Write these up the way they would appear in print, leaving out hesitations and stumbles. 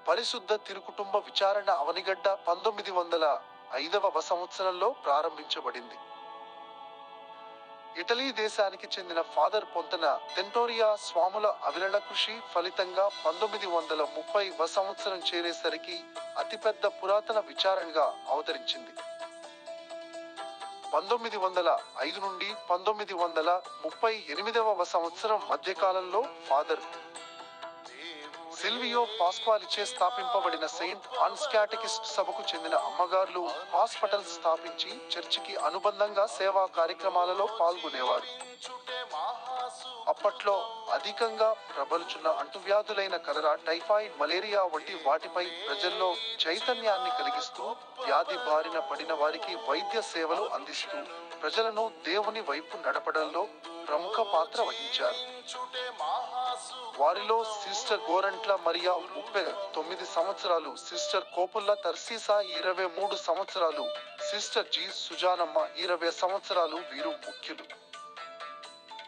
పరిశుద్ధ తిరుకుటుంబ విచారణ అవనిగడ్డ 1905వ సంవత్సరంలో ప్రారంభించబడింది. ఇటలీ దేశానికి చెందిన ఫాదర్ పొంతన టెంటోరియా స్వాముల అవిరళ కృషి ఫలితంగా 1930వ సంవత్సరం చేరేసరికి అతిపెద్ద పురాతన విచారణగా అవతరించింది. 1905 నుండి 1938వ సంవత్సరం మధ్యకాలంలో ఫాదర్ సిల్వియో పాస్క్వాలిచే స్థాపింపబడిన సెయింట్ ఆన్స్ క్యాటెకిస్ట్ సభకు చెందిన అమ్మగార్లు హాస్పిటల్ స్థాపించి చర్చికి అనుబంధంగా సేవా కార్యక్రమాలలో పాల్గొనేవారు. అప్పట్లో అధికంగా ప్రబలుచున్న అంటువ్యాధులైన కలరా, టైఫాయిడ్, మలేరియా వంటి వాటిపై ప్రజల్లో చైతన్యాన్ని కలిగిస్తూ, వ్యాధి బారిన పడిన వారికి వైద్య సేవలు అందిస్తూ, ప్రజలను దేవుని వైపు నడపడంలో ప్రముఖ పాత్ర వహించారు. వారిలో సిస్టర్ గోరంట్ల మరియా 39 సంవత్సరాలు, సిస్టర్ కోపుల్ల తర్సీసా 23 సంవత్సరాలు, సిస్టర్ జి సుజానమ్మ 20 సంవత్సరాలు వీరు ముఖ్యులు.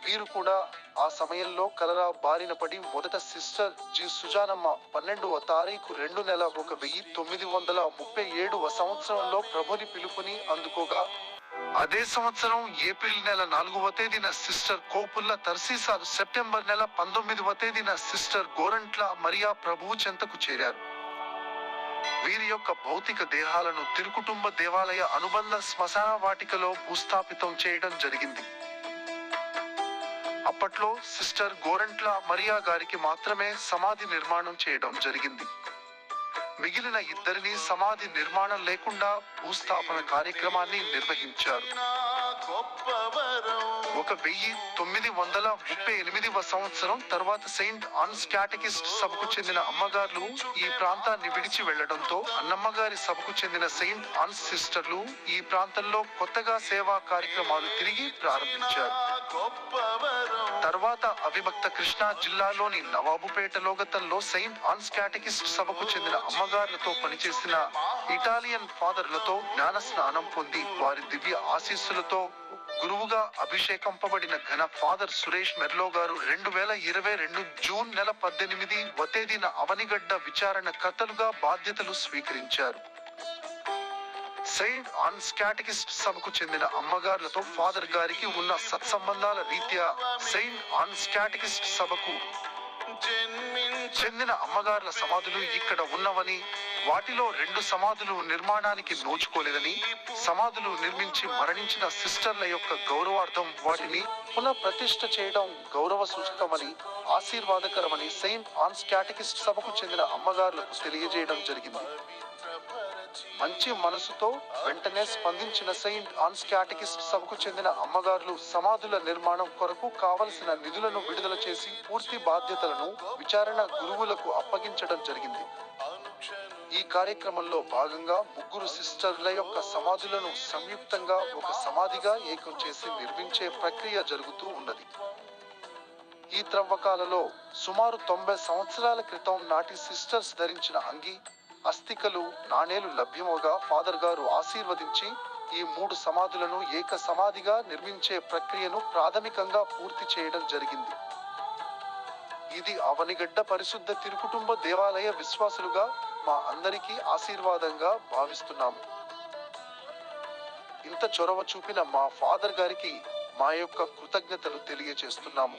వీరు కూడా ఆ సమయంలో కలరా బారిన పడి మొదట సిస్టర్ జి సుజానమ్మ 12వ తారీఖు 2 నెల 1937వ సంవత్సరంలో ప్రభుని పిలుపుని అందుకోగా, అదే సంవత్సరం ఏప్రిల్ నెల 4వ తేదీన సిస్టర్ కోపుల్ల తర్సీసా, సెప్టెంబర్ నెల 19వ తేదీన సిస్టర్ గోరంట్ల మరియా ప్రభువు చెంతకు చేరారు. వీరి యొక్క భౌతిక దేహాలను తిరుకుటుంబ దేవాలయ అనుబంధ శ్మశాన వాటికలో భూస్థాపితం చేయడం జరిగింది. అప్పట్లో సిస్టర్ గోరంట్ల మరియా గారికి మాత్రమే సమాధి నిర్మాణం చేయడం జరిగింది. మిగిలిన ఇద్దరిని సమాధి నిర్మాణం లేకుండా భూస్థాపన కార్యక్రమాన్ని నిర్వహించారు. 1938వ సంవత్సరం తర్వాత సెయింట్ ఆన్స్ క్యాటెకిస్ట్ సభకు చెందిన అమ్మగార్లు ఈ ప్రాంతాన్ని విడిచి వెళ్లడంతో అన్నమ్మగారి సభకు చెందిన సెయింట్ ఆన్స్ సిస్టర్లు ఈ ప్రాంతంలో కొత్తగా సేవా కార్యక్రమాలు తిరిగి ప్రారంభించారు. తర్వాత అవిభక్త కృష్ణా జిల్లాలోని నవాబుపేటలోగతంలో సెయింట్ ఆన్స్ క్యాటెకిస్ట్ సభకు చెందిన అమ్మగార్లతో పనిచేసిన ఇటాలియన్ ఫాదర్లతో జ్ఞాన స్నానం పొంది వారి దివ్య ఆశీస్సులతో గురువుగా అభిషేకంపబడిన ఘన ఫాదర్ సురేష్ మెర్లో గారు 2022 జూన్ నెల 18వ తేదీన అవనిగడ్డ విచారణ కర్తలుగా బాధ్యతలు స్వీకరించారు. సెయింట్ ఆన్స్ క్యాటెకిస్ట్ సభకు చెందిన అమ్మగార్లతో ఫాదర్ గారికి ఉన్న సత్సంబంధాల రీత్యా సెయింట్ ఆన్స్ క్యాటెకిస్ట్ సభకు చెందిన అమ్మగార్ల సమాధులు ఇక్కడ ఉన్నవని, వాటిలో 2 సమాధులు నిర్మాణానికి నోచుకోలేదని, సమాధులు నిర్మించి మరణించిన సిస్టర్ల యొక్క గౌరవార్థం వాటిని పునఃప్రతిష్ఠ చేయడం గౌరవ సూచకమని, ఆశీర్వాదకరమని సెయింట్ ఆన్స్ క్యాటెకిస్ట్ సభకు చెందిన అమ్మగార్లకు తెలియజేయడం జరిగింది. మంచి మనసుతో వెంటనే స్పందించిన సెయింట్ ఆన్స్ క్యాటెకిస్ట్ సభకు చెందిన అమ్మగార్లు సమాధుల నిర్మాణం కొరకు కావలసిన నిధులను విడుదల చేసి పూర్తి బాధ్యతలను విచారణ గురువులకు అప్పగించడం జరిగింది. ఈ కార్యక్రమంలో భాగంగా 3 సిస్టర్ల యొక్క సమాధులను సంయుక్తంగా ఒక సమాధిగా ఏకం చేసి నిర్మించే ప్రక్రియ జరుగుతూ ఉన్నది. ఈ త్రవ్వకాలలో సుమారు 90 సంవత్సరాల క్రితం నాటి సిస్టర్స్ ధరించిన అంగి, అస్థికలు, నాణేలు లభ్యమవగా ఫాదర్ గారు ఆశీర్వదించి ఈ 3 సమాధులను ఏక సమాధిగా నిర్మించే ప్రక్రియను ప్రాథమికంగా పూర్తి చేయడం జరిగింది. ఇది అవనిగడ్డ పరిశుద్ధ తిరుకుటుంబ దేవాలయ విశ్వాసులుగా మా అందరికీ ఆశీర్వాదంగా భావిస్తున్నాము. ఇంత చొరవ చూపిన మా ఫాదర్ గారికి మా యొక్క కృతజ్ఞతలు తెలియజేస్తున్నాము.